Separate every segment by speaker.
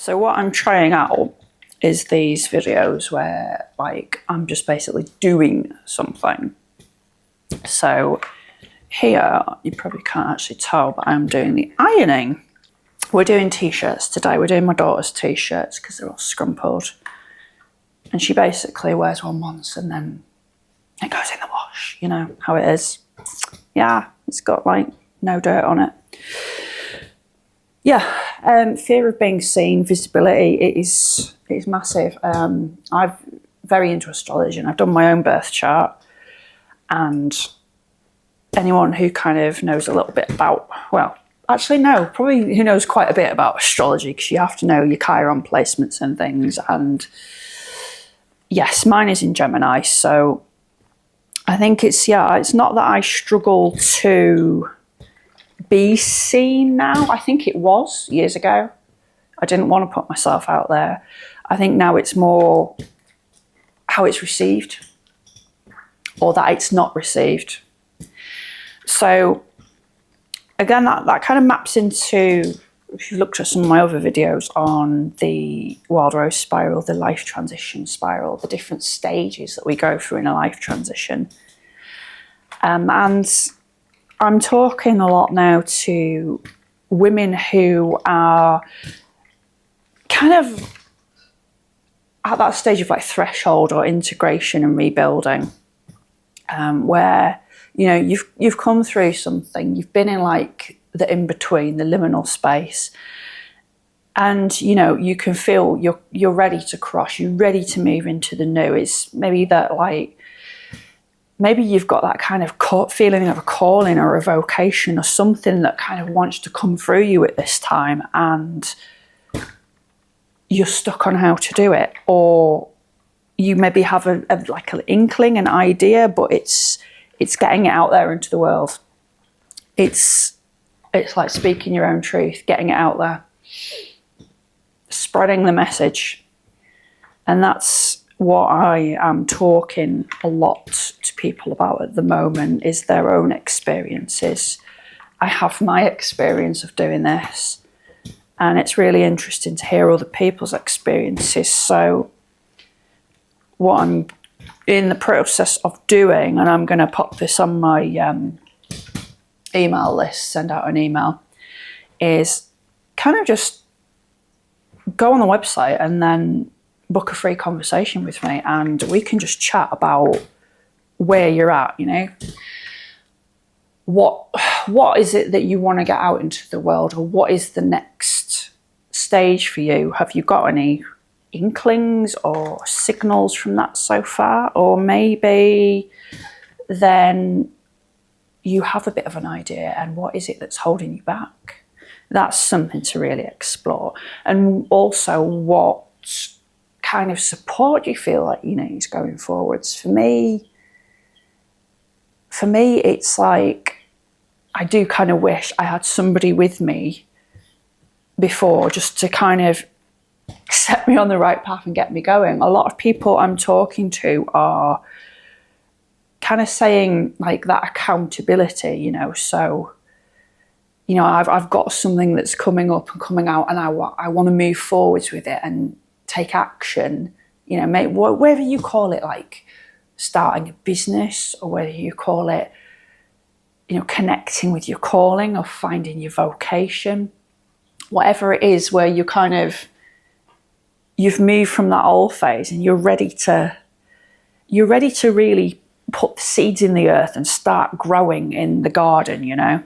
Speaker 1: So what I'm trying out is these videos where like I'm just basically doing something. So here, you probably can't actually tell, but I'm doing the ironing. We're doing t-shirts today. We're doing my daughter's t-shirts because they're all scrumpled. And she basically wears one once and then it goes in the wash, you know how it is. Yeah, it's got like no dirt on it. Yeah, fear of being seen, visibility, it is massive. I'm very into astrology and I've done my own birth chart, and anyone who kind of knows a little bit about, well, actually no, probably who knows quite a bit about astrology, because you have to know your Chiron placements and things. And yes, mine is in Gemini, so I think it's not that I struggle to be seen now. I think it was years ago. I didn't want to put myself out there. I think now it's more how it's received, or that it's not received. So again, that kind of maps into, if you've looked at some of my other videos on the Wild Rose spiral, the life transition spiral, the different stages that we go through in a life transition. And I'm talking a lot now to women who are kind of at that stage of like threshold or integration and rebuilding, where, you know, you've come through something, you've been in like the in-between, the liminal space, and you know, you can feel you're ready to cross, you're ready to move into the new. It's maybe that like, maybe you've got that kind of feeling of a calling or a vocation or something that kind of wants to come through you at this time, and you're stuck on how to do it. Or you maybe have like an inkling, an idea, but it's getting it out there into the world. It's like speaking your own truth, getting it out there, spreading the message. And that's what I am talking a lot to people about at the moment, is their own experiences. I have my experience of doing this, and it's really interesting to hear other people's experiences. So what I'm in the process of doing, and I'm going to pop this on my email list, send out an email, is kind of just go on the website and then book a free conversation with me, and we can just chat about where you're at, you know. What is it that you want to get out into the world, or what is the next stage for you? Have you got any inklings or signals from that so far? Or maybe then you have a bit of an idea, and what is it that's holding you back? That's something to really explore. And also, what kind of support do you feel like you need going forwards? For me, it's like, I do kind of wish I had somebody with me before, just to kind of set me on the right path and get me going. A lot of people I'm talking to are kind of saying like that accountability, you know. So, you know, I've got something that's coming up and coming out, and I want to move forwards with it and take action, you know, whether you call it like starting a business, or whether you call it, you know, connecting with your calling or finding your vocation, whatever it is, where you kind of, you've moved from that old phase and you're ready to really put the seeds in the earth and start growing in the garden, you know.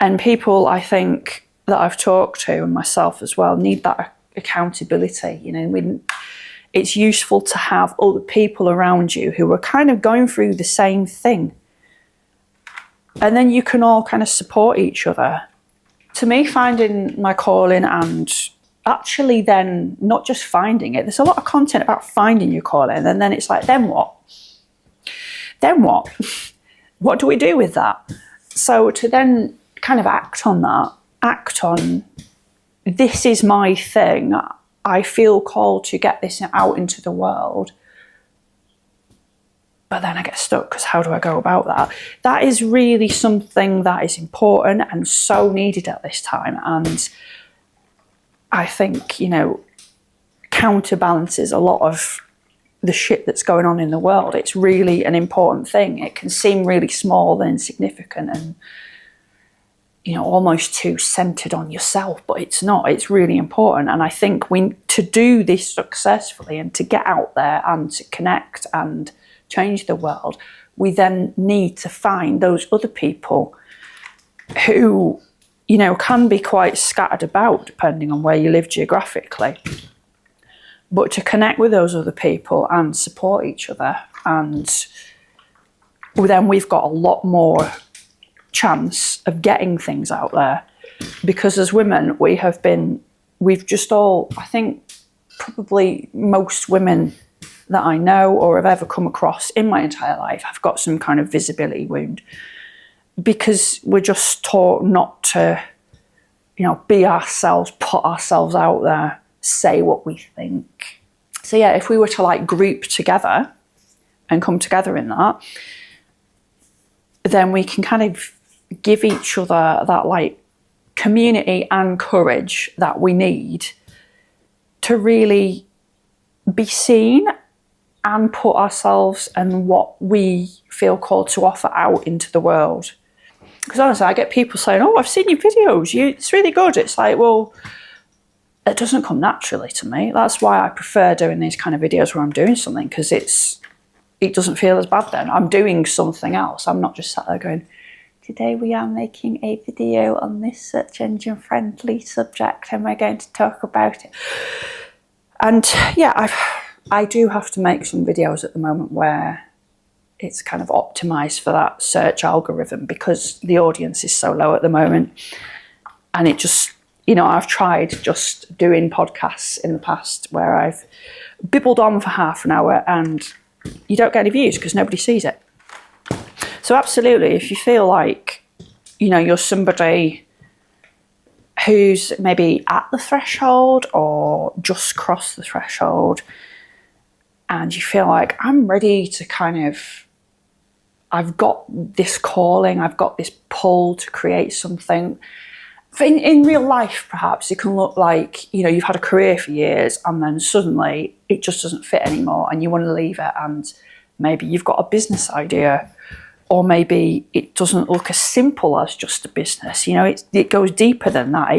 Speaker 1: And people, I think, that I've talked to, and myself as well, need that accountability, you know. It's useful to have other people around you who are kind of going through the same thing, and then you can all kind of support each other. To me, finding my calling, and actually then not just finding it, there's a lot of content about finding your calling, and then it's like, then what? What do we do with that? So to then kind of act on that, this is my thing, I feel called to get this out into the world, but then I get stuck because how do I go about that? That is really something that is important and so needed at this time. And I think, you know, counterbalances a lot of the shit that's going on in the world. It's really an important thing. It can seem really small and insignificant and, you know, almost too centered on yourself, but it's not. It's really important. And I think to do this successfully and to get out there and to connect and change the world, we then need to find those other people who, you know, can be quite scattered about depending on where you live geographically. But to connect with those other people and support each other, and then we've got a lot more chance of getting things out there. Because as women, we've just all, I think probably most women that I know or have ever come across in my entire life have got some kind of visibility wound, because we're just taught not to, you know, be ourselves, put ourselves out there, say what we think. So yeah, if we were to like group together and come together in that, then we can kind of give each other that like community and courage that we need to really be seen and put ourselves and what we feel called to offer out into the world. Because honestly, I get people saying, "Oh, I've seen your videos, it's really good." It's like, well, it doesn't come naturally to me. That's why I prefer doing these kind of videos where I'm doing something, because it doesn't feel as bad then. I'm doing something else. I'm not just sat there going, "Today we are making a video on this search engine friendly subject and we're going to talk about it." And yeah, I do have to make some videos at the moment where it's kind of optimized for that search algorithm, because the audience is so low at the moment. And it just, you know, I've tried just doing podcasts in the past where I've bibbled on for half an hour and you don't get any views because nobody sees it. So absolutely, if you feel like, you know, you're somebody who's maybe at the threshold or just crossed the threshold, and you feel like, I'm ready to kind of, I've got this calling, I've got this pull to create something. In real life, perhaps, it can look like, you know, you've had a career for years and then suddenly it just doesn't fit anymore and you want to leave it, and maybe you've got a business idea, or maybe it doesn't look as simple as just a business. You know, it goes deeper than that.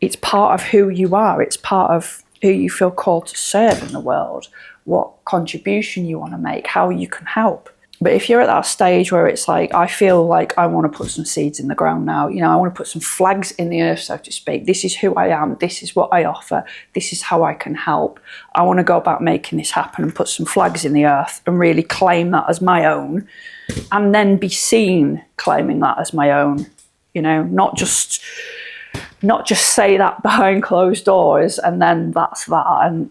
Speaker 1: It's part of who you are. It's part of who you feel called to serve in the world, what contribution you want to make, how you can help. But if you're at that stage where it's like, I feel like I want to put some seeds in the ground now, you know, I want to put some flags in the earth, so to speak. This is who I am. This is what I offer. This is how I can help. I want to go about making this happen and put some flags in the earth and really claim that as my own, and then be seen claiming that as my own, you know, not just say that behind closed doors and then that's that. And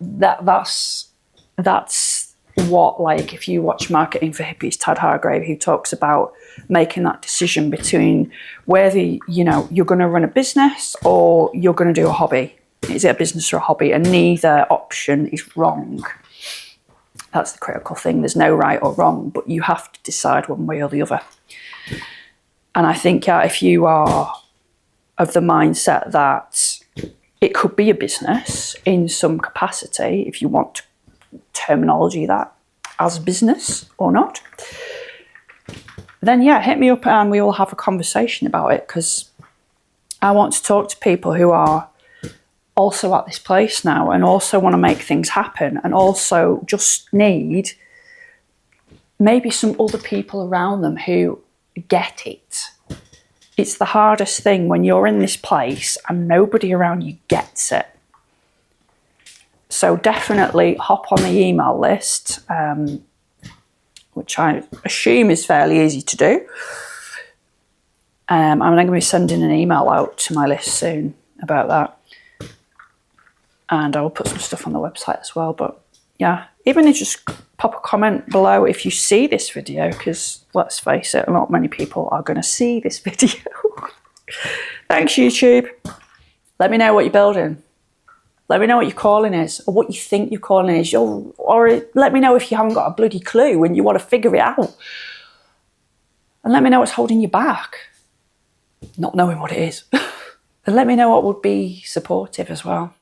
Speaker 1: that's what, like, if you watch Marketing for Hippies, Tad Hargrave, who talks about making that decision between whether, you know, you're going to run a business or you're going to do a hobby. Is it a business or a hobby? And neither option is wrong. That's the critical thing. There's no right or wrong, but you have to decide one way or the other. And I think, yeah, if you are of the mindset that it could be a business in some capacity, if you want to terminology that as business or not, then yeah, hit me up and we will have a conversation about it, because I want to talk to people who are also at this place now and also want to make things happen and also just need maybe some other people around them who get it. It's the hardest thing when you're in this place and nobody around you gets it. So definitely hop on the email list, which I assume is fairly easy to do. I'm going to be sending an email out to my list soon about that. And I will put some stuff on the website as well. But yeah, even if you just pop a comment below if you see this video, because let's face it, not many people are going to see this video. Thanks, YouTube. Let me know what you're building. Let me know what your calling is, or what you think your calling is. Or let me know if you haven't got a bloody clue and you want to figure it out. And let me know what's holding you back. Not knowing what it is. And let me know what would be supportive as well.